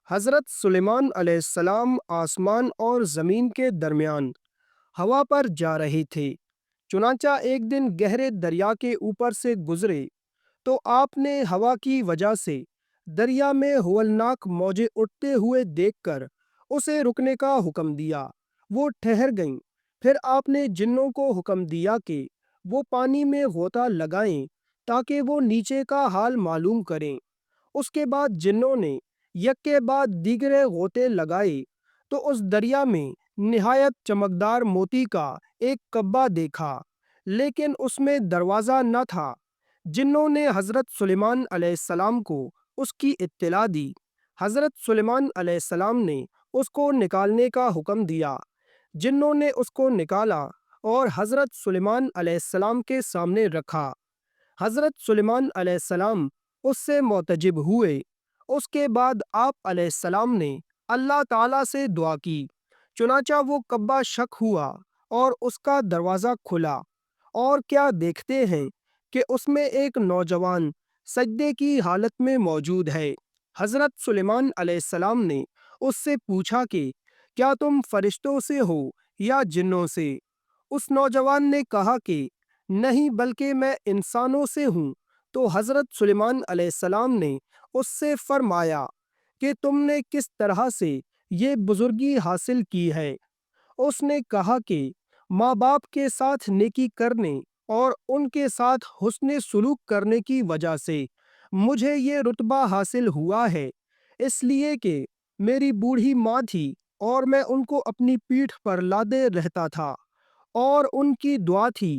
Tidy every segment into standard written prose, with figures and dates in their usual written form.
हज़रत सुलेमान अलैहिस्सलाम आसमान और ज़मीन के दरमियान हवा पर जा रहे थे। चुनांचा एक दिन गहरे दरिया के ऊपर से गुजरे तो आपने हवा की वजह से दरिया में हौलनाक मौजें उठते हुए देखकर उसे रुकने का हुक्म दिया। वो ठहर गईं। फिर आपने जिन्नों को हुक्म दिया कि वो पानी में गोता लगाएं ताकि वो नीचे का हाल मालूम करें। उसके बाद जिन्नों ने एक के बाद दीगरे गोते लगाए तो उस दरिया में निहायत चमकदार मोती का एक कब्बा देखा, लेकिन उसमें दरवाज़ा न था। जिन्नों ने हज़रत सुलेमान अलैहिस्सलाम को उसकी इत्तला दी। हज़रत सुलेमान अलैहिस्सलाम ने उसको निकालने का हुक्म दिया। जिन्नों ने उसको निकाला और हज़रत सुलेमान अलैहिस्सलाम के सामने रखा। हज़रत सुलेमान अलैहिस्सलाम उससे मोतजिब हुए। उसके बाद आप अलैहिस्सलाम ने अल्लाह ताला से दुआ की। चुनाचा वो कब्बा शक हुआ और उसका दरवाज़ा खुला, और क्या देखते हैं कि उसमें एक नौजवान सजदे की हालत में मौजूद है। हज़रत सुलेमान अलैहिस्सलाम ने उससे पूछा कि क्या तुम फरिश्तों से हो या जिन्नों से? उस नौजवान ने कहा कि नहीं, बल्कि मैं इंसानों से हूँ। तो हज़रत सुलेमान अलैहिस्सलाम ने उससे फरमाया कि तुमने किस तरह से ये बुजुर्गी हासिल की है? उसने कहा कि माँ बाप के साथ नेकी करने और उनके साथ हुस्ने सुलूक करने की वजह से मुझे ये रुतबा हासिल हुआ है, इसलिए कि मेरी बूढ़ी माँ थी और मैं उनको अपनी पीठ पर लादे रहता था, और उनकी दुआ थी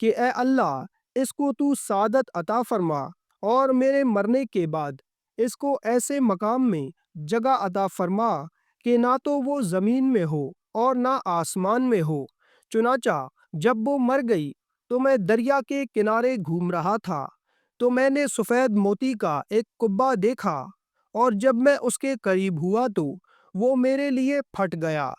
कि ए अल्लाह, इसको तू सादत अता फरमा और मेरे मरने के बाद इसको ऐसे मकाम में जगह अता फरमा कि ना तो वो ज़मीन में हो और ना आसमान में हो। चुनाचा जब वो मर गई तो मैं दरिया के किनारे घूम रहा था, तो मैंने सफ़ेद मोती का एक कुब्बा देखा, और जब मैं उसके करीब हुआ तो वो मेरे लिए फट गया।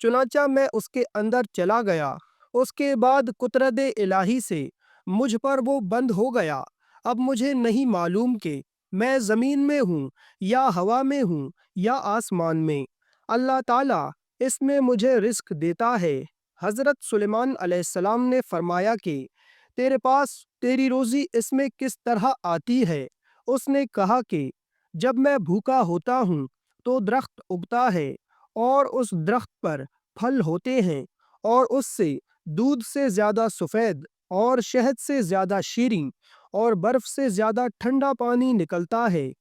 चुनाचा मैं उसके अंदर चला गया। उसके बाद कुदरत इलाही से मुझ पर वो बंद हो गया। अब मुझे नहीं मालूम कि मैं ज़मीन में हूँ या हवा में हूँ या आसमान में। अल्लाह ताला इसमें मुझे रिस्क देता है। हज़रत सुलेमान अलैहिस्सलाम ने फरमाया कि तेरे पास तेरी रोज़ी इसमें किस तरह आती है? उसने कहा कि जब मैं भूखा होता हूँ तो दरख्त उगता है और उस दरख्त पर फल होते हैं, और उससे दूध से ज़्यादा सफ़ेद और शहद से ज़्यादा शीरीं और बर्फ़ से ज़्यादा ठंडा पानी निकलता है,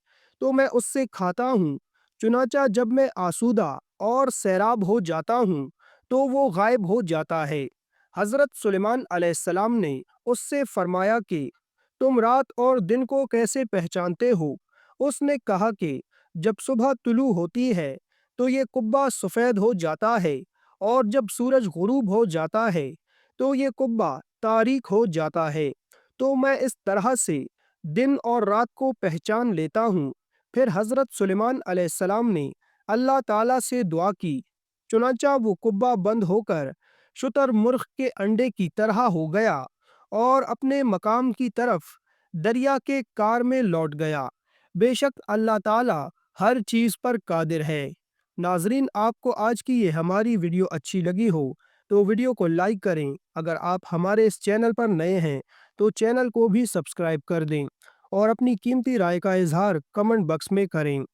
तो मैं उससे खाता हूँ। चुनाचा जब मैं आसूदा और सैराब हो जाता हूँ तो वो गायब हो जाता है। हज़रत सुलेमान अलैहिस्सलाम ने उससे फरमाया कि तुम रात और दिन को कैसे पहचानते हो? उसने कहा कि जब सुबह तुलू होती है तो ये कुब्बा सफ़ेद हो जाता है, और जब सूरज गुरूब हो जाता है तो ये कुब्बा तारीक हो जाता है। तो मैं इस तरह से दिन और रात को पहचान लेता हूँ। फिर हज़रत सुलेमान अलैहिस्सलाम ने अल्लाह ताला से दुआ की। चुनांचा वो कुब्बा बंद होकर शुतुरमुर्ग के अंडे की तरह हो गया और अपने मकाम की तरफ दरिया के कार में लौट गया। बेशक अल्लाह ताला हर चीज़ पर कादिर है। नाज़रीन, आपको आज की ये हमारी वीडियो अच्छी लगी हो तो वीडियो को लाइक करें। अगर आप हमारे इस चैनल पर नए हैं तो चैनल को भी सब्सक्राइब कर दें और अपनी कीमती राय का इजहार कमेंट बॉक्स में करें।